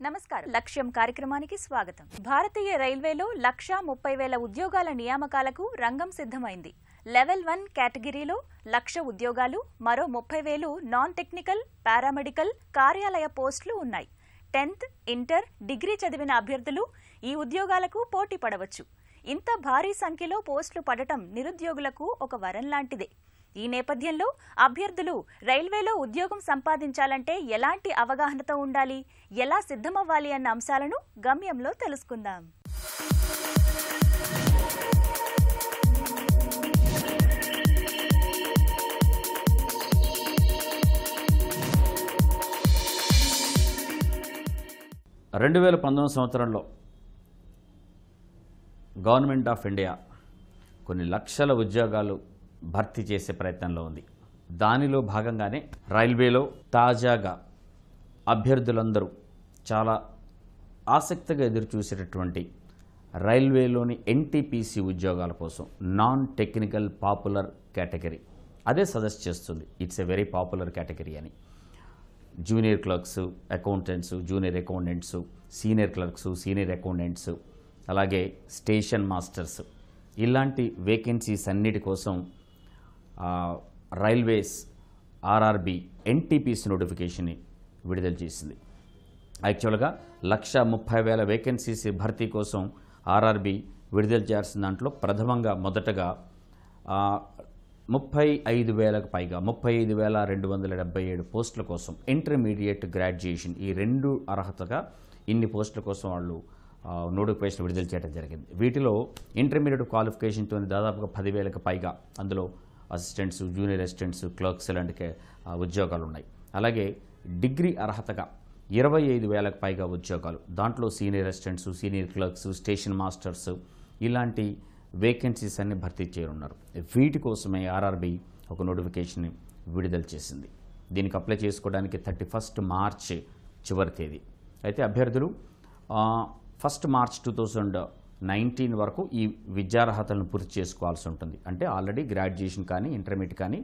నమస్కారం. లక్ష్యం కార్యక్రమానికి స్వాగతం. భారతీయ రైల్వేలో 1,30,000 ఉద్యోగాల నియామకాలకు రంగం సిద్ధమైంది. లెవెల్ 1 కేటగిరీలో 1,00,000 ఉద్యోగాలు, మరో 30,000 నాన్ టెక్నికల్, పారామెడికల్, కార్యాలయ పోస్టులు ఉన్నాయి. 10th, ఇంటర్, డిగ్రీ చదివిన అభ్యర్థులు ఈ ఉద్యోగాలకు పోటీ పడవచ్చు. ఇంత భారీ సంఖ్యలో పోస్టులు పడటం నిరుద్యోగులకు ఒక వరం లాంటిదే. ఈ నేపథ్యంలో అభ్యర్థులు రైల్వేలో ఉద్యోగం సంపాదించాలంటే ఎలాంటి అవగాహనతో ఉండాలి, ఎలా సిద్ధమవ్వాలి అన్న అంశాలను గమ్యంలో తెలుసుకుందాం. సంవత్సరంలో గవర్నమెంట్ ఆఫ్ ఇండియా కొన్ని లక్షల ఉద్యోగాలు భర్తీ చేసే ప్రయత్నంలో ఉంది. దానిలో భాగంగానే రైల్వేలో తాజాగా అభ్యర్థులందరూ చాలా ఆసక్తిగా ఎదురుచూసేటటువంటి రైల్వేలోని ఎన్టీపీసీ ఉద్యోగాల కోసం నాన్ టెక్నికల్ పాపులర్ కేటగిరీ అదే సజెస్ట్ చేస్తుంది. It's a very popular category అని. Junior clerks, accountants, junior accountants, senior clerks, senior accountants, అలాగే స్టేషన్ మాస్టర్స్, ఇలాంటి వేకెన్సీస్ అన్నిటి కోసం రైల్వేస్ ఆర్ఆర్బి ఎన్టీపీసీ నోటిఫికేషన్ని విడుదల చేసింది. యాక్చువల్గా 1,30,000 వేకెన్సీస్ భర్తీ కోసం ఆర్ఆర్బి విడుదల చేయాల్సిన దాంట్లో ప్రథమంగా మొదటగా 35,000కు పైగా 35,277 పోస్టుల కోసం ఇంటర్మీడియట్, గ్రాడ్యుయేషన్ ఈ రెండు అర్హతగా ఇన్ని పోస్టుల కోసం వాళ్ళు నోటిఫికేషన్ విడుదల చేయడం జరిగింది. వీటిలో ఇంటర్మీడియట్ క్వాలిఫికేషన్తో దాదాపుగా 10,000కు పైగా అందులో అసిస్టెంట్స్, జూనియర్ అసిస్టెంట్స్, క్లర్క్స్ లాంటి ఉద్యోగాలు ఉన్నాయి. అలాగే డిగ్రీ అర్హతగా 25,000కు పైగా ఉద్యోగాలు, దాంట్లో senior assistants, senior clerks, station masters ఇలాంటి వేకెన్సీస్ అన్ని భర్తీ చేయనున్నారు. వీటి కోసమే ఆర్ఆర్బి ఒక నోటిఫికేషన్ విడుదల చేసింది. దీనికి అప్లై చేసుకోవడానికి 31 మార్చ్ చివరి తేదీ. అయితే అభ్యర్థులు 1 మార్చ్ 2019 వరకు ఈ విద్యార్హతలను పూర్తి చేసుకోవాల్సి ఉంటుంది. అంటే ఆల్రెడీ గ్రాడ్యుయేషన్ కానీ ఇంటర్మీడియట్ కానీ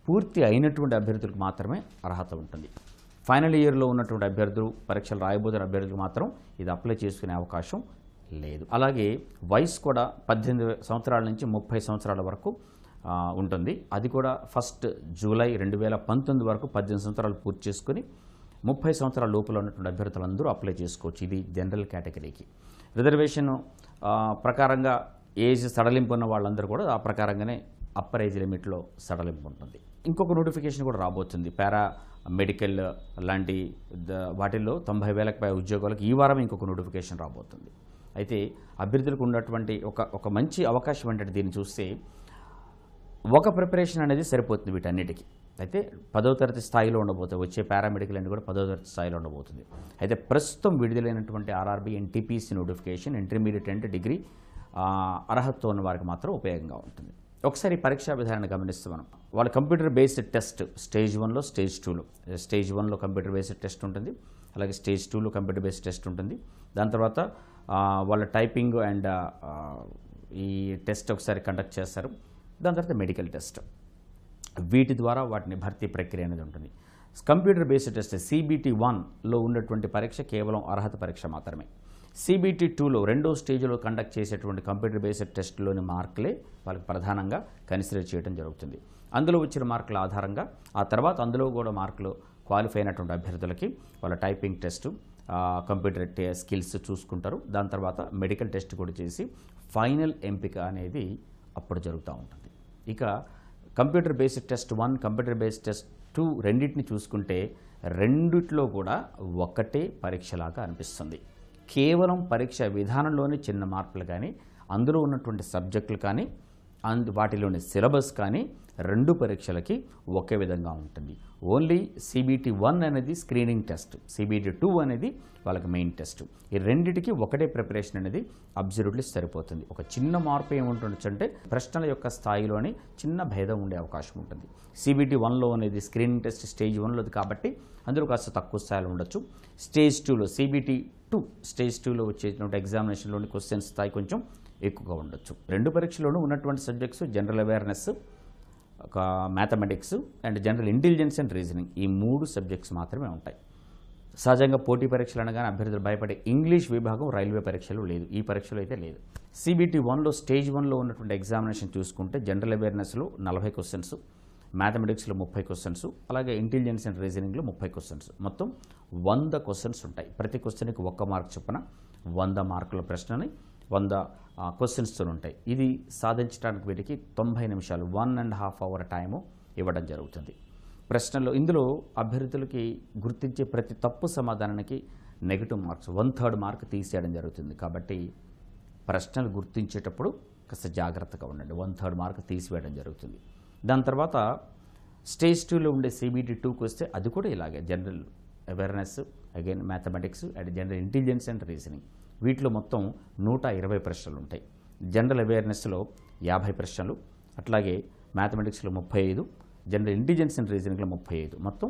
పూర్తి అయినటువంటి అభ్యర్థులకు మాత్రమే అర్హత ఉంటుంది. ఫైనల్ ఇయర్లో ఉన్నటువంటి అభ్యర్థులు, పరీక్షలు రాయబోతున్న అభ్యర్థులకు మాత్రం ఇది అప్లై చేసుకునే అవకాశం లేదు. అలాగే వయసు కూడా 18 సంవత్సరాల నుంచి 30 సంవత్సరాల వరకు ఉంటుంది. అది కూడా 1 జూలై 2019 వరకు 18 సంవత్సరాలు పూర్తి చేసుకుని 30 సంవత్సరాల లోపల ఉన్నటువంటి అభ్యర్థులందరూ అప్లై చేసుకోవచ్చు. ఇది జనరల్ కేటగిరీకి. రిజర్వేషన్ ప్రకారంగా ఏజ్ సడలింపు ఉన్న వాళ్ళందరూ కూడా ఆ ప్రకారంగానే అప్పర్ ఏజ్ లిమిట్లో సడలింపు ఉంటుంది. ఇంకొక నోటిఫికేషన్ కూడా రాబోతుంది. పారా మెడికల్ లాంటి వాటిల్లో 90,000కు పై ఉద్యోగాలకు ఈ వారం ఇంకొక నోటిఫికేషన్ రాబోతుంది. అయితే అభ్యర్థులకు ఉన్నటువంటి ఒక మంచి అవకాశం ఏంటంటే దీన్ని చూస్తే ఒక ప్రిపరేషన్ అనేది సరిపోతుంది వీటన్నిటికీ. అయితే 10వ తరగతి స్థాయిలో ఉండబోతుంది. వచ్చే పారామెడికల్ అని కూడా 10వ తరగతి స్థాయిలో ఉండబోతుంది. అయితే ప్రస్తుతం విడుదలైనటువంటి RRB NTPC notification intermediate and degree అర్హతతో ఉన్న వారికి మాత్రం ఉపయోగంగా ఉంటుంది. ఒకసారి పరీక్షా విధానాన్ని గమనిస్తే వాళ్ళ కంప్యూటర్ బేస్డ్ టెస్ట్ స్టేజ్ 1లో, స్టేజ్ 2లో. స్టేజ్ 1లో కంప్యూటర్ బేస్డ్ టెస్ట్ ఉంటుంది. అలాగే స్టేజ్ 2లో కంప్యూటర్ బేస్డ్ టెస్ట్ ఉంటుంది. దాని తర్వాత వాళ్ళ టైపింగ్ అండ్ ఈ టెస్ట్ ఒకసారి కండక్ట్ చేస్తారు. దాని తర్వాత మెడికల్ టెస్ట్. వీటి ద్వారా వాటిని భర్తీ ప్రక్రియ అనేది ఉంటుంది. కంప్యూటర్ బేస్డ్ టెస్ట్ CBT 1లో ఉన్నటువంటి పరీక్ష కేవలం అర్హత పరీక్ష మాత్రమే. CBT 2లో రెండో స్టేజ్లో కండక్ట్ చేసేటువంటి కంప్యూటర్ బేస్డ్ టెస్ట్లోని మార్కులే వాళ్ళకి ప్రధానంగా కన్సిడర్ చేయడం జరుగుతుంది. అందులో వచ్చిన మార్కుల ఆధారంగా ఆ తర్వాత అందులో కూడా మార్కులు క్వాలిఫై అయినటువంటి అభ్యర్థులకి వాళ్ళ టైపింగ్ టెస్ట్, కంప్యూటర్ స్కిల్స్ చూసుకుంటారు. దాని తర్వాత మెడికల్ టెస్ట్ కూడా చేసి ఫైనల్ ఎంపిక అనేది అప్పుడు జరుగుతూ ఉంటుంది. ఇక computer based test 1, computer based test 2 రెండింటిని చూసుకుంటే రెండిట్లో కూడా ఒకటే పరీక్షలాగా అనిపిస్తుంది. కేవలం పరీక్ష విధానంలోని చిన్న మార్పులు కానీ, అందులో ఉన్నటువంటి సబ్జెక్టులు కానీ, వాటిలోని సిలబస్ కానీ రెండు పరీక్షలకి ఒకే విధంగా ఉంటుంది. ఓన్లీ CBT 1 అనేది స్క్రీనింగ్ టెస్ట్, CBT 2 అనేది వాళ్ళకి మెయిన్ టెస్ట్. ఈ రెండింటికి ఒకటే ప్రిపరేషన్ అనేది అబ్సల్యూట్లీ సరిపోతుంది. ఒక చిన్న మార్పు ఏముంటుండొచ్చు అంటే ప్రశ్నల యొక్క స్థాయిలోని చిన్న భేదం ఉండే అవకాశం ఉంటుంది. CBT 1లో అనేది స్క్రీనింగ్ టెస్ట్ స్టేజ్ 1లోది కాబట్టి అందులో కాస్త తక్కువ స్థాయిలో ఉండొచ్చు. స్టేజ్ 2లో CBT 2 స్టేజ్ 2లో వచ్చేటువంటి ఎగ్జామినేషన్లోని క్వశ్చన్స్ స్థాయి కొంచెం ఎక్కువగా ఉండొచ్చు. రెండు పరీక్షలోనూ ఉన్నటువంటి subjects general awareness, mathematics and general intelligence and reasoning, ఈ 3 సబ్జెక్ట్స్ మాత్రమే ఉంటాయి. సహజంగా పోటీ పరీక్షలు అనగానే అభ్యర్థులు భయపడే ఇంగ్లీష్ విభాగం రైల్వే పరీక్షలు లేదు, ఈ పరీక్షలు అయితే లేదు. CBT 1లో స్టేజ్ 1లో ఉన్నటువంటి ఎగ్జామినేషన్ చూసుకుంటే జనరల్ అవేర్నెస్లో 40 క్వశ్చన్స్, మ్యాథమెటిక్స్లో 30 క్వశ్చన్స్, అలాగే ఇంటెలిజెన్స్ అండ్ రీజనింగ్లో 30 క్వశ్చన్స్, మొత్తం 100 క్వశ్చన్స్ ఉంటాయి. ప్రతి క్వశ్చన్కి 1 మార్క్ చొప్పున 100 మార్కుల ప్రశ్నని 100 క్వశ్చన్స్తో ఉంటాయి. ఇది సాధించడానికి వీటికి 90 నిమిషాలు 1.5 అవర్ టైము ఇవ్వడం జరుగుతుంది. ప్రశ్నలో ఇందులో అభ్యర్థులకి గుర్తించే ప్రతి తప్పు సమాధానానికి నెగిటివ్ మార్క్స్ 1/3 మార్క్ తీసేయడం జరుగుతుంది. కాబట్టి ప్రశ్నలు గుర్తించేటప్పుడు కాస్త జాగ్రత్తగా ఉండండి. 1/3 మార్క్ తీసివేయడం జరుగుతుంది. దాని తర్వాత స్టేజ్ 2లో ఉండే CBT 2కి వస్తే అది కూడా ఇలాగే general awareness, again mathematics and general intelligence and reasoning, వీటిలో మొత్తం 120 ప్రశ్నలు ఉంటాయి. జనరల్ అవేర్నెస్లో 50 ప్రశ్నలు, అట్లాగే మ్యాథమెటిక్స్లో 35, జనరల్ ఇంటెలిజెన్స్ అండ్ రీజనింగ్లో 35, మొత్తం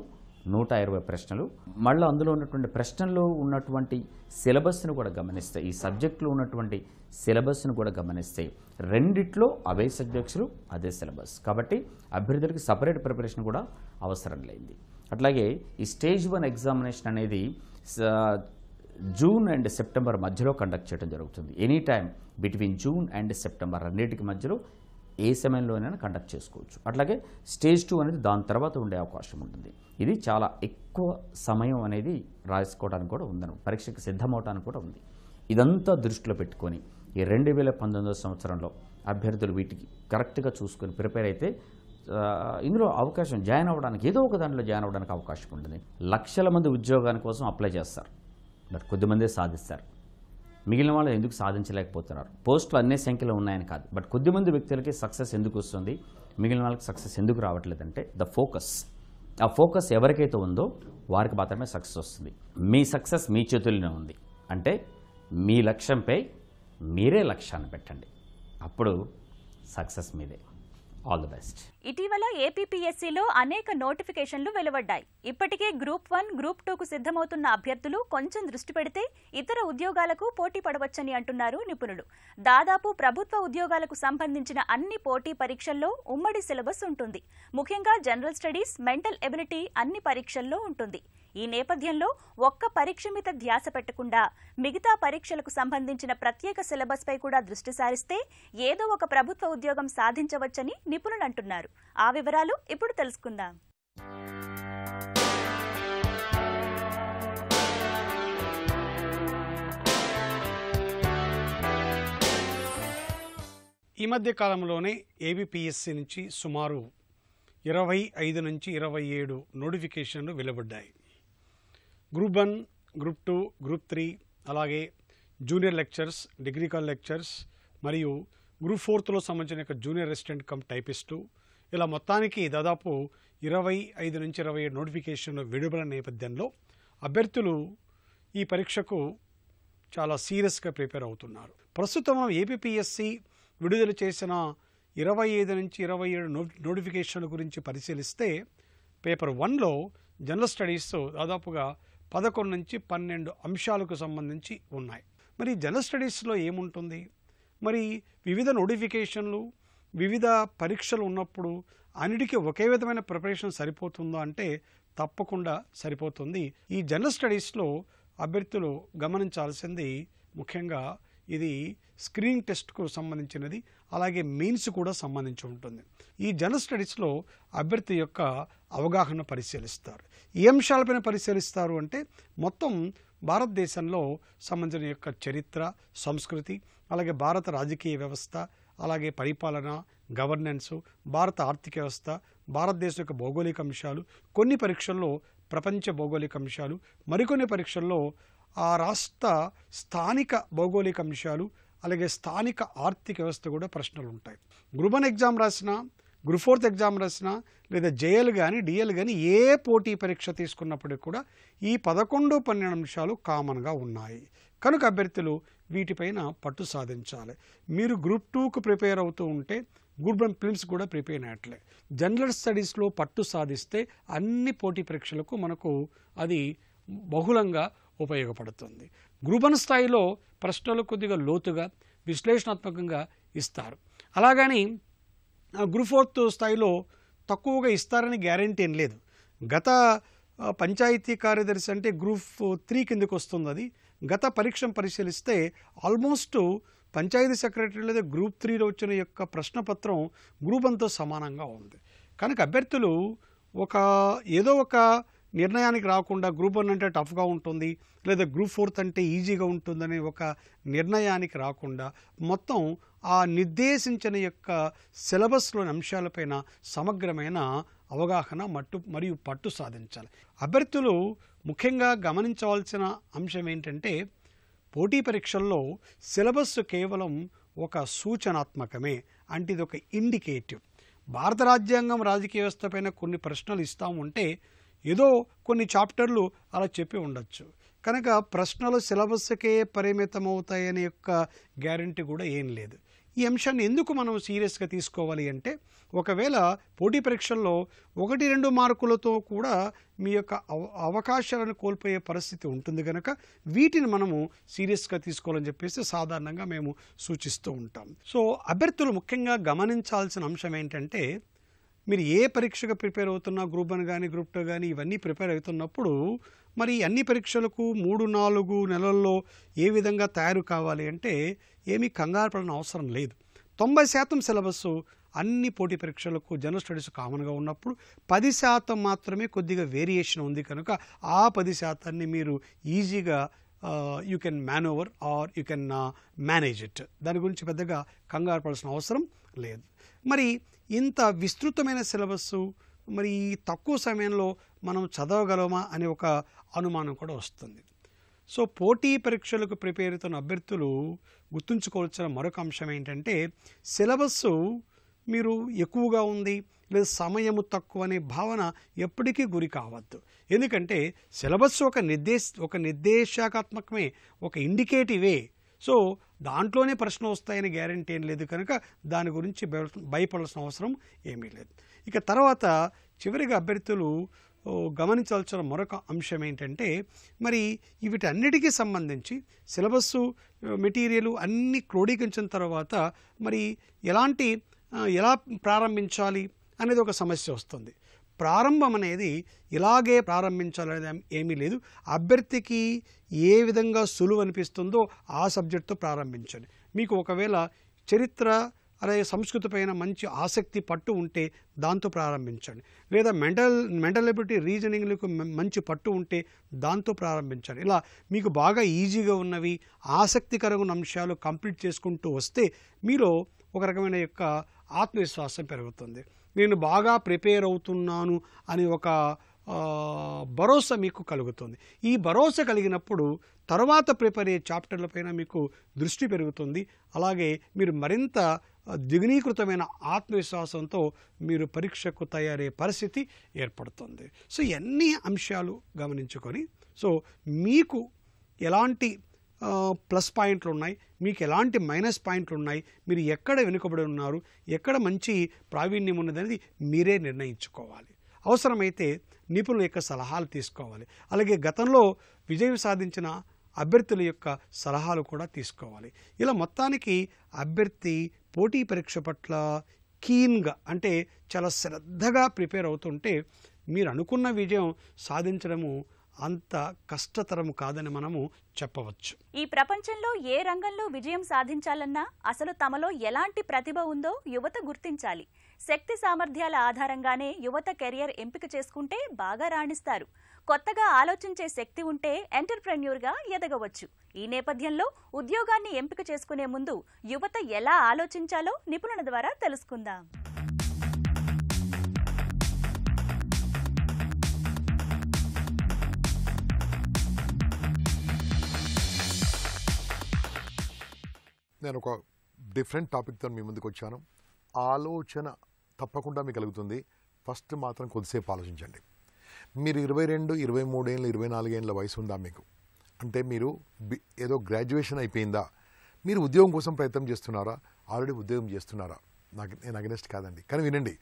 120 ప్రశ్నలు. మళ్ళీ అందులో ఉన్నటువంటి ప్రశ్నల్లో ఉన్నటువంటి సిలబస్ను కూడా గమనిస్తే, ఈ సబ్జెక్టులో ఉన్నటువంటి సిలబస్ను కూడా గమనిస్తే రెండిట్లో అవే సబ్జెక్ట్స్లు అదే సిలబస్. కాబట్టి అభ్యర్థులకి సపరేట్ ప్రిపరేషన్ కూడా అవసరం లేనిది. అట్లాగే ఈ స్టేజ్ 1 ఎగ్జామినేషన్ అనేది జూన్ అండ్ సెప్టెంబర్ మధ్యలో కండక్ట్ చేయడం జరుగుతుంది. Any time between June and September రెండింటికి మధ్యలో ఏ సమయంలోనైనా కండక్ట్ చేసుకోవచ్చు. అట్లాగే స్టేజ్ 2 అనేది దాని తర్వాత ఉండే అవకాశం ఉంటుంది. ఇది చాలా ఎక్కువ సమయం అనేది రాసుకోవడానికి కూడా ఉందను, పరీక్షకు సిద్ధమవడానికి కూడా ఉంది. ఇదంతా దృష్టిలో పెట్టుకొని ఈ 2019 సంవత్సరంలో అభ్యర్థులు వీటికి కరెక్ట్గా చూసుకొని ప్రిపేర్ అయితే ఇందులో అవకాశం జాయిన్ అవ్వడానికి, ఏదో ఒక దాంట్లో జాయిన్ అవ్వడానికి అవకాశం ఉంటుంది. లక్షల మంది ఉద్యోగాని కోసం అప్లై చేస్తారు, బట్ కొద్దిమందే సాధిస్తారు. మిగిలిన వాళ్ళు ఎందుకు సాధించలేకపోతున్నారు? పోస్టులు అన్ని సంఖ్యలో ఉన్నాయని కాదు, బట్ కొద్దిమంది వ్యక్తులకి సక్సెస్ ఎందుకు వస్తుంది, మిగిలిన వాళ్ళకి సక్సెస్ ఎందుకు రావట్లేదంటే ద ఫోకస్. ఆ ఫోకస్ ఎవరికైతే ఉందో వారికి మాత్రమే సక్సెస్ వస్తుంది. మీ సక్సెస్ మీ చేతుల్లోనే ఉంది అంటే మీ లక్ష్యంపై మీరే లక్ష్యాన్ని పెట్టండి, అప్పుడు సక్సెస్ మీదే. All the best. ఇటీవల ఏపీపీఎస్సీలో అనేక నోటిఫికేషన్లు వెలువడ్డాయి. ఇప్పటికే గ్రూప్ 1, గ్రూప్ 2కు సిద్ధమవుతున్న అభ్యర్థులు కొంచెం దృష్టి పెడితే ఇతర ఉద్యోగాలకు పోటీ పడవచ్చని అంటున్నారు నిపుణులు. దాదాపు ప్రభుత్వ ఉద్యోగాలకు సంబంధించిన అన్ని పోటీ పరీక్షల్లో ఉమ్మడి సిలబస్ ఉంటుంది. ముఖ్యంగా జనరల్ స్టడీస్, మెంటల్ ఎబిలిటీ అన్ని పరీక్షల్లో ఉంటుంది. ఈ నేపథ్యంలో ఒక్క పరీక్ష మీద ధ్యాస పెట్టకుండా మిగతా పరీక్షలకు సంబంధించిన ప్రత్యేక సిలబస్ పై కూడా దృష్టి సారిస్తే ఏదో ఒక ప్రభుత్వ ఉద్యోగం సాధించవచ్చని నిపుణులు అంటున్నారు. ఆ వివరాలు ఇప్పుడు తెలుసుకుందాం. ఈ మధ్య కాలంలోనే ఏబిపిఎస్సి నుంచి సుమారు 25 నుంచి 27 నోటిఫికేషన్లు వెలువడ్డాయి. గ్రూప్ 1, గ్రూప్ 2, గ్రూప్ 3, అలాగే junior lectures, degree call lectures మరియు గ్రూప్ 4లో సంబంధించిన జూనియర్ అసిస్టెంట్ కమ్ టైపిస్టు, ఇలా మొత్తానికి దాదాపు 25 నుంచి 27 నోటిఫికేషన్లు విడుదల నేపథ్యంలో అభ్యర్థులు ఈ పరీక్షకు చాలా సీరియస్గా ప్రిపేర్ అవుతున్నారు. ప్రస్తుతం ఏపీపీఎస్సి విడుదల చేసిన 25 నుంచి 27 నోటిఫికేషన్ల గురించి పరిశీలిస్తే పేపర్ 1లో జనరల్ స్టడీస్ దాదాపుగా 11 నుంచి 12 అంశాలకు సంబంధించి ఉన్నాయి. మరి జనరల్ స్టడీస్లో ఏముంటుంది? మరి వివిధ నోటిఫికేషన్లు, వివిధ పరీక్షలు ఉన్నప్పుడు అన్నిటికీ ఒకే విధమైన ప్రిపరేషన్ సరిపోతుందా అంటే తప్పకుండా సరిపోతుంది. ఈ జనరల్ స్టడీస్లో అభ్యర్థులు గమనించాల్సింది ముఖ్యంగా ఇది స్క్రీనింగ్ టెస్ట్కు సంబంధించినది, అలాగే మెయిన్స్ కూడా సంబంధించి ఉంటుంది. ఈ జనరల్ స్టడీస్లో అభ్యర్థి యొక్క అవగాహన పరిశీలిస్తారు. ఏ అంశాలపైన పరిశీలిస్తారు అంటే మొత్తం భారతదేశంలో సంబంధించిన యొక్క చరిత్ర, సంస్కృతి, అలాగే భారత రాజకీయ వ్యవస్థ, అలాగే పరిపాలన, గవర్నెన్సు, భారత ఆర్థిక వ్యవస్థ, భారతదేశం యొక్క భౌగోళిక అంశాలు, కొన్ని పరీక్షల్లో ప్రపంచ భౌగోళిక అంశాలు, మరికొన్ని పరీక్షల్లో ఆ రాష్ట్ర స్థానిక భౌగోళిక అంశాలు, అలాగే స్థానిక ఆర్థిక వ్యవస్థ కూడా ప్రశ్నలు ఉంటాయి. గ్రూప్ 1 ఎగ్జామ్ రాసినా, గ్రూప్ 4 ఎగ్జామ్ రాసినా, లేదా జేఎల్ కానీ డిఎల్ కానీ ఏ పోటీ పరీక్ష తీసుకున్నప్పటికీ కూడా ఈ 11-12 అంశాలు కామన్గా ఉన్నాయి. కనుక అభ్యర్థులు వీటిపైన పట్టు సాధించాలి. మీరు గ్రూప్ 2కు ప్రిపేర్ అవుతూ ఉంటే గ్రూప్ 1 ప్రిలిమ్స్ కూడా ప్రిపేర్ అయినట్లే. జనరల్ స్టడీస్లో పట్టు సాధిస్తే అన్ని పోటీ పరీక్షలకు మనకు అది బహుళంగా ఉపయోగపడుతుంది. గ్రూప్ 1 స్థాయిలో ప్రశ్నలు కొద్దిగా లోతుగా విశ్లేషణాత్మకంగా ఇస్తారు. అలాగని గ్రూప్ 4 స్థాయిలో తక్కువగా ఇస్తారని గ్యారంటీ ఏం లేదు. గత పంచాయతీ కార్యదర్శి అంటే గ్రూప్ 3 కిందకు వస్తుంది. అది గత పరీక్షను పరిశీలిస్తే ఆల్మోస్ట్ పంచాయతీ సెక్రటరీ లేదా గ్రూప్ 3లో వచ్చిన యొక్క ప్రశ్నపత్రం గ్రూప్ 1తో సమానంగా ఉంది. కనుక అభ్యర్థులు ఏదో ఒక నిర్ణయానికి రాకుండా గ్రూప్ 1 అంటే టఫ్గా ఉంటుంది లేదా గ్రూప్ 4 అంటే ఈజీగా ఉంటుందనే ఒక నిర్ణయానికి రాకుండా మొత్తం ఆ నిర్దేశించిన యొక్క సిలబస్లోని అంశాలపైన సమగ్రమైన అవగాహన మరియు పట్టు సాధించాలి. అభ్యర్థులు ముఖ్యంగా గమనించవలసిన అంశం ఏంటంటే పోటీ పరీక్షల్లో సిలబస్ కేవలం ఒక సూచనాత్మకమే, అంటే ఇది ఒక ఇండికేటివ్. భారత రాజ్యాంగం రాజకీయ వ్యవస్థ పైన కొన్ని ప్రశ్నలు ఇస్తామంటే ఏదో కొన్ని చాప్టర్లు అలా చెప్పి ఉండొచ్చు. కనుక ప్రశ్నలు సిలబస్కే పరిమితం అవుతాయనే యొక్క గ్యారంటీ కూడా ఏం లేదు. ఈ అంశాన్ని ఎందుకు మనం సీరియస్గా తీసుకోవాలి అంటే ఒకవేళ పోటీ పరీక్షల్లో 1-2 మార్కులతో కూడా మీ యొక్క అవకాశాలను కోల్పోయే పరిస్థితి ఉంటుంది కనుక వీటిని మనము సీరియస్గా తీసుకోవాలని చెప్పేసి సాధారణంగా మేము సూచిస్తూ ఉంటాం. సో అభ్యర్థులు ముఖ్యంగా గమనించాల్సిన అంశం ఏంటంటే మీరు ఏ పరీక్షగా ప్రిపేర్ అవుతున్నా గ్రూప్ 1 కానీ గ్రూప్ 2 కానీ ఇవన్నీ ప్రిపేర్ అవుతున్నప్పుడు మరి అన్ని పరీక్షలకు 3-4 నెలల్లో ఏ విధంగా తయారు కావాలి అంటే ఏమీ కంగారు పడిన అవసరం లేదు. 90% సిలబస్ అన్ని పోటీ పరీక్షలకు జనరల్ స్టడీస్ కామన్గా ఉన్నప్పుడు 10% మాత్రమే కొద్దిగా వేరియేషన్ ఉంది కనుక ఆ 10%ని మీరు ఈజీగా you can manoeuvre or you can manage it. దాని గురించి పెద్దగా కంగారు పడాల్సిన అవసరం లేదు. మరి ఇంత విస్తృతమైన సిలబస్సు మరి తక్కువ సమయంలో మనం చదవగలమా అనే ఒక అనుమానం కూడా వస్తుంది. సో పోటీ పరీక్షలకు ప్రిపేర్ అవుతున్న అభ్యర్థులు గుర్తుంచుకోవాల్సిన మరొక అంశం ఏంటంటే సిలబస్సు మీరు ఎక్కువగా ఉంది లేదా సమయము తక్కువ అనే భావన ఎప్పటికీ గురి కావద్దు. ఎందుకంటే సిలబస్ ఒక నిర్దేశాత్మకమే, ఒక ఇండికేటివే. సో దాంట్లోనే ప్రశ్న వస్తాయని గ్యారంటీ ఏం లేదు కనుక దాని గురించి భయపడాల్సిన అవసరం ఏమీ లేదు. ఇక తర్వాత చివరిగా అభ్యర్థులు గమనించాల్సిన మరొక అంశం ఏంటంటే మరి వీటన్నిటికీ సంబంధించి సిలబస్సు మెటీరియల్ అన్నీ క్రోడీకరించిన తర్వాత మరి ఎలా ప్రారంభించాలి అనేది ఒక సమస్య వస్తుంది. ప్రారంభం అనేది ఇలాగే ప్రారంభించాలనేది ఏమీ లేదు. అభ్యర్థికి ఏ విధంగా సులువు అనిపిస్తుందో ఆ సబ్జెక్టుతో ప్రారంభించండి. మీకు ఒకవేళ చరిత్ర అలాగే సంస్కృతి పైన మంచి ఆసక్తి పట్టు ఉంటే దాంతో ప్రారంభించండి, లేదా మెంటల్ ఎబిలిటీ రీజనింగ్లకు మంచి పట్టు ఉంటే దాంతో ప్రారంభించండి. ఇలా మీకు బాగా ఈజీగా ఉన్నవి ఆసక్తికరమైన ఉన్న అంశాలు కంప్లీట్ చేసుకుంటూ వస్తే మీలో ఒక రకమైన యొక్క ఆత్మవిశ్వాసం పెరుగుతుంది. నేను బాగా ప్రిపేర్ అవుతున్నాను అని ఒక భరోసా మీకు కలుగుతుంది. ఈ భరోసా కలిగినప్పుడు తర్వాత ప్రిపేర్ అయ్యే చాప్టర్లపైన మీకు దృష్టి పెరుగుతుంది. అలాగే మీరు మరింత ద్విగుణీకృతమైన ఆత్మవిశ్వాసంతో మీరు పరీక్షకు తయారయ్యే పరిస్థితి ఏర్పడుతుంది. సో ఇవన్నీ అంశాలు గమనించుకొని సో మీకు ఎలాంటి ప్లస్ పాయింట్లు ఉన్నాయి, మీకు ఎలాంటి మైనస్ పాయింట్లు ఉన్నాయి, మీరు ఎక్కడ వెనుకబడి ఉన్నారు, ఎక్కడ మంచి ప్రావీణ్యం ఉన్నదనేది మీరే నిర్ణయించుకోవాలి. అవసరమైతే నిపుణుల యొక్క సలహాలు తీసుకోవాలి. అలాగే గతంలో విజయం సాధించిన అభ్యర్థుల యొక్క సలహాలు కూడా తీసుకోవాలి. ఇలా మొత్తానికి అభ్యర్థి పోటీ పరీక్ష పట్ల కీన్గా అంటే చాలా శ్రద్ధగా ప్రిపేర్ అవుతుంటే మీరు అనుకున్న విజయం సాధించడము అంత కష్టతరం కాదని మనము చెప్పవచ్చు. ఈ ప్రపంచంలో ఏ రంగంలో విజయం సాధించాలన్నా అసలు తమలో ఎలాంటి ప్రతిభ ఉందో యువత గుర్తించాలి. శక్తి సామర్థ్యాల ఆధారంగానే యువత కెరియర్ ఎంపిక చేసుకుంటే బాగా రాణిస్తారు. కొత్తగా ఆలోచించే శక్తి ఉంటే ఎంటర్‌ప్రెన్యూర్‌గా ఎదగవచ్చు. ఈ నేపథ్యంలో ఉద్యోగాన్ని ఎంపిక చేసుకునే ముందు యువత ఎలా ఆలోచించాలో నిపుణుల ద్వారా తెలుసుకుందాం. నేను ఒక డిఫరెంట్ టాపిక్తో మీ ముందుకు వచ్చాను. ఆలోచన తప్పకుండా మీకు కలుగుతుంది. ఫస్ట్ మాత్రం కొద్దిసేపు ఆలోచించండి. మీరు 22, 23 ఏళ్ళు 24 ఏళ్ళ వయసు ఉందా మీకు? అంటే మీరు ఏదో గ్రాడ్యుయేషన్ అయిపోయిందా? మీరు ఉద్యోగం కోసం ప్రయత్నం చేస్తున్నారా? ఆల్రెడీ ఉద్యోగం చేస్తున్నారా? నేను అగెనెస్ట్ కాదండి, కానీ వినండి.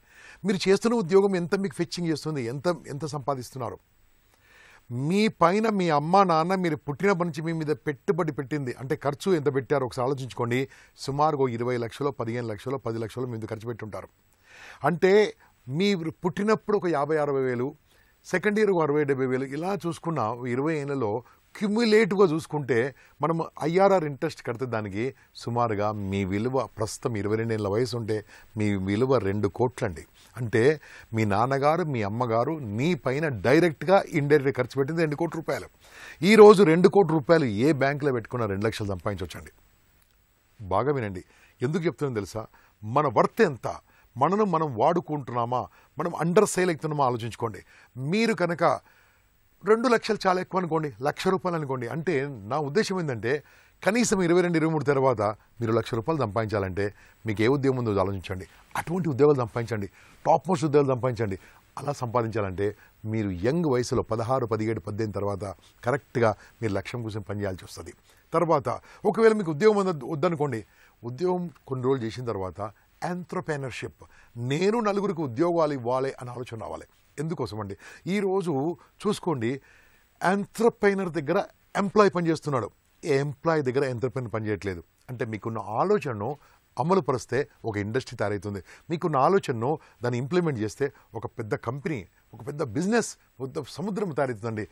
మీరు చేస్తున్న ఉద్యోగం ఎంత మీకు ఫెచ్చింగ్ చేస్తుంది, ఎంత సంపాదిస్తున్నారు? మీ పైన మీ అమ్మ నాన్న మీరు పుట్టినప్పటి నుంచి మీ మీద పెట్టుబడి పెట్టింది అంటే ఖర్చు ఎంత పెట్టారో ఒకసారి ఆలోచించుకోండి. సుమారుగా 20 లక్షలు 15 లక్షలు 10 లక్షలు మీరు ఖర్చు పెట్టుంటారు. అంటే మీరు పుట్టినప్పుడు ఒక 50-60 వేలు, సెకండ్ ఇయర్ 60,000-70,000 ఇలా చూసుకున్న 20 ఏళ్లలో క్యుములేటివ్గా చూసుకుంటే మనం IRR ఇంట్రెస్ట్ కడితే దానికి సుమారుగా మీ విలువ ప్రస్తుతం 22 ఏళ్ళ వయసు ఉంటే మీ విలువ 2 కోట్లండి. అంటే మీ నాన్నగారు మీ అమ్మగారు నీ పైన డైరెక్ట్గా ఇండైరెక్ట్గా ఖర్చు పెట్టింది 2 కోట్ల రూపాయలు. ఈరోజు 2 కోట్ల రూపాయలు ఏ బ్యాంకులో పెట్టుకున్నా 2 లక్షలు సంపాదించవచ్చండి. బాగా వినండి, ఎందుకు చెప్తుందో తెలుసా? మన వర్త్ ఎంత, మనను మనం వాడుకుంటున్నామా, మనం అండర్ సేల్ అవుతున్నామా ఆలోచించుకోండి. మీరు కనుక 2 లక్షలు చాలా ఎక్కువ అనుకోండి, ₹1,00,000 అనుకోండి. అంటే నా ఉద్దేశం ఏంటంటే కనీసం 22-23 తర్వాత మీరు ₹1,00,000 సంపాదించాలంటే మీకు ఏ ఉద్యోగం ఉందో ఆలోచించండి. అటువంటి ఉద్యోగాలు సంపాదించండి, టాప్ మోస్ట్ ఉద్యోగాలు సంపాదించండి. అలా సంపాదించాలంటే మీరు యంగ్ వయసులో 16, 17, 18 తర్వాత కరెక్ట్గా మీరు లక్ష్యం కోసం పనిచేయాల్సి వస్తుంది. తర్వాత ఒకవేళ మీకు ఉద్యోగం వద్దనుకోండి, ఉద్యోగం కొన్ని రోజులు చేసిన తర్వాత ఎంటర్‌ప్రెన్యూర్‌షిప్, నేను నలుగురికి ఉద్యోగాలు ఇవ్వాలి అని ఆలోచన రావాలి. ఎందుకోసం అండి? ఈరోజు చూసుకోండి, ఎంటర్‌ప్రెన్యూర్ దగ్గర ఎంప్లాయ్ పనిచేస్తున్నాడు, ఎంప్లాయ్ దగ్గర ఎంటర్‌ప్రెన్యూర్ పనిచేయట్లేదు. అంటే మీకున్న ఆలోచనను అమలు పరిస్తే ఒక ఇండస్ట్రీ తయారవుతుంది. మీకున్న ఆలోచనను దాన్ని ఇంప్లిమెంట్ చేస్తే ఒక పెద్ద కంపెనీ, ఒక పెద్ద బిజినెస్, పెద్ద సముద్రం తయారవుతుందండి.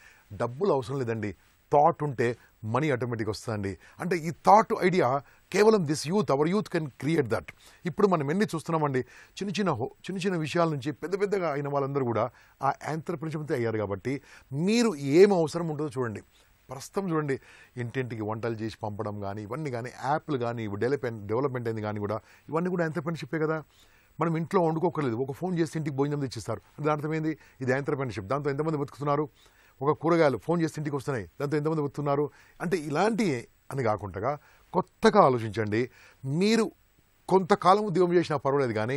డబ్బులు అవసరం లేదండి, థాట్ ఉంటే మనీ ఆటోమేటిక్ వస్తుందండి. అంటే ఈ థాట్ ఐడియా కేవలం hour youth can create that. ఇప్పుడు మనం ఎన్ని చూస్తున్నామండి, చిన్న చిన్న విషయాల నుంచి పెద్ద పెద్దగా అయిన వాళ్ళందరూ కూడా ఆ ఎంటర్‌ప్రెన్యూర్‌షిప్ అయ్యారు. కాబట్టి మీరు ఏం అవసరం ఉంటుందో చూడండి. ప్రస్తుతం చూడండి, ఇంటింటికి వంటలు చేసి పంపడం కానీ, ఇవన్నీ కానీ, యాప్లు కానీ, డెవలప్మెంట్ అయింది కానీ కూడా, ఇవన్నీ కూడా ఎంటర్‌ప్రెన్యూర్‌షిప్పే కదా. మనం ఇంట్లో వండుకోకర్లేదు, ఒక ఫోన్ చేసి ఇంటికి భోజనం తెచ్చిస్తారు. దాని అర్థమైంది, ఇది ఎంటర్‌ప్రెన్యూర్‌షిప్. దాంతో ఎంతమంది బతుకుతున్నారు? ఒక కూరగాయలు ఫోన్ చేసి ఇంటికి వస్తున్నాయి, దాంతో ఎంతమంది బతుకుతున్నారు? అంటే ఇలాంటి అని కాకుండా కొత్తగా ఆలోచించండి. మీరు కొంతకాలం ఉద్యోగం చేసినా పర్వాలేదు, కానీ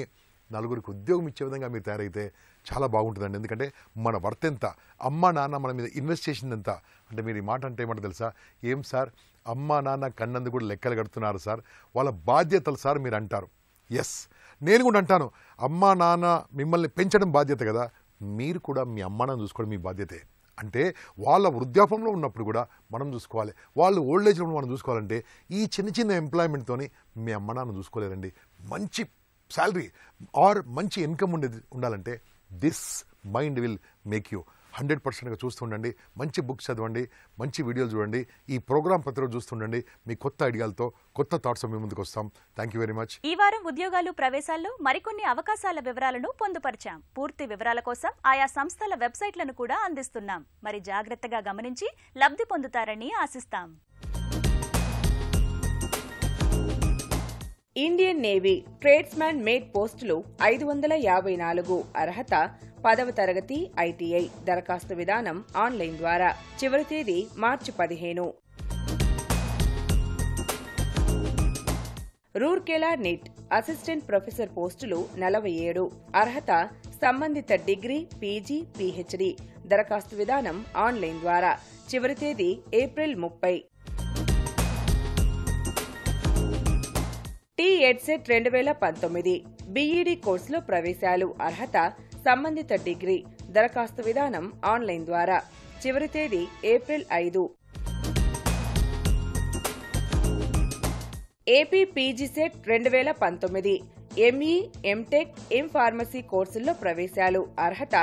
నలుగురికి ఉద్యోగం ఇచ్చే విధంగా మీరు తయారైతే చాలా బాగుంటుందండి. ఎందుకంటే మన వర్త్ ఎంత, అమ్మ నాన్న మన మీద ఇన్వెస్ట్ చేసింది ఎంత. అంటే మీరు ఈ మాట అంటే ఏమంటారు తెలుసా? ఏం సార్, అమ్మ నాన్న కన్నందుకు కూడా లెక్కలు కడుతున్నారు సార్, వాళ్ళ బాధ్యతలు సార్ మీరు అంటారు. ఎస్, నేను కూడా అంటాను, అమ్మ నాన్న మిమ్మల్ని పెంచడం బాధ్యత కదా, మీరు కూడా మీ అమ్మ నాన్న చూసుకోవడం మీ బాధ్యతే. అంటే వాళ్ళ వృద్ధాపంలో ఉన్నప్పుడు కూడా మనం చూసుకోవాలి, వాళ్ళు ఓల్డ్ ఏజ్లో మనం చూసుకోవాలంటే ఈ చిన్న ఎంప్లాయ్మెంట్తో మీ అమ్మ నాన్న చూసుకోలేరండి. మంచి శాలరీ ఆర్ మంచి ఇన్కమ్ ఉండాలంటే this mind will make you 100%గా చూస్తుండండి. మంచి బుక్స్ చదవండి, మంచి వీడియోలు చూడండి, ఈ ప్రోగ్రామ్ ప్రతిరోజు చూస్తుండండి. మీ కొత్త ఐడియాలతో, కొత్త థాట్స్ మీ ముందుకు వస్తాం. Thank you very much. ఈ వారం ఉద్యోగాలు ప్రవేశాల్లో మరికొన్ని అవకాశాల వివరాలను పొందుపరిచాం. పూర్తి వివరాల కోసం ఆయా సంస్థల వెబ్సైట్లను కూడా అందిస్తున్నాం. మరి జాగ్రత్తగా గమనించి లబ్ధి పొందుతారని ఆశిస్తాం. ఇండియన్ నేవీ ట్రేడ్స్మ్యాన్ మేట్ పోస్టులు 554. అర్హత 10వ తరగతి ITI. దరఖాస్తు విధానం ఆన్లైన్ ద్వారా. చివరి తేదీ మార్చి 15. రూర్కెలా నిట్ అసిస్టెంట్ ప్రొఫెసర్ పోస్టులు 47. అర్హత సంబంధిత డిగ్రీ, PG, PhD. దరఖాస్తు విధానం ఆన్లైన్ ద్వారా. చివరి తేదీ ఏప్రిల్ 30. TEdSET 2019 BEd కోర్సులో ప్రవేశాలు. అర్హత సంబంధిత డిగ్రీ. దరఖాస్తు విధానం ఆన్లైన్ ద్వారా. చివరి తేదీ April 5. AP PGCET 2019 ME, MTech, M-Pharmacy కోర్సుల్లో ప్రవేశాలు. అర్హత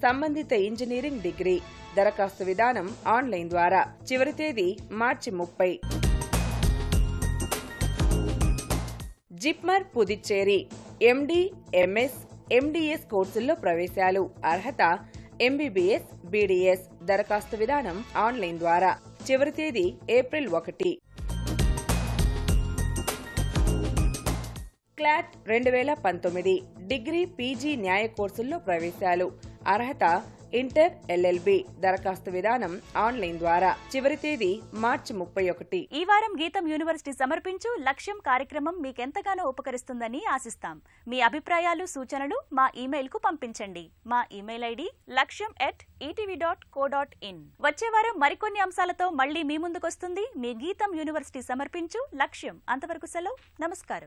సంబంధిత ఇంజనీరింగ్ డిగ్రీ. దరఖాస్తు విధానం ఆన్లైన్ ద్వారా. చివరి తేదీ మార్చి 30. JIPMER Puducherry MD, MS, MDS కోర్సుల్లో ప్రవేశాలు. అర్హత MBBS, BDS. దరఖాస్తు విధానం ఆన్లైన్ ద్వారా. చివరి తేదీ ఏప్రిల్ 1. క్లాట్ 2019 డిగ్రీ, PG న్యాయ కోర్సుల్లో ప్రవేశాలు. అర్హత ఇంటర్, LLB. దరఖాస్తు విధానం ఆన్లైన్ ద్వారా. చివరి తేదీ మార్చి 31. ఈ వారం గీతం యూనివర్సిటీ సమర్పించు లక్ష్యం కార్యక్రమం మీకెంతగానో ఉపకరిస్తుందని ఆశిస్తాం. మీ అభిప్రాయాలు, సూచనలు మా ఇమెయిల్కు పంపించండి. మా ఇమెయిల్ ID laksham@etv.co.in. వచ్చే వారం మరికొన్ని అంశాలతో మళ్లీ మీ ముందుకొస్తుంది మీ గీతం యూనివర్సిటీ సమర్పించు లక్ష్యం. అంతవరకు సెలవు. నమస్కారం.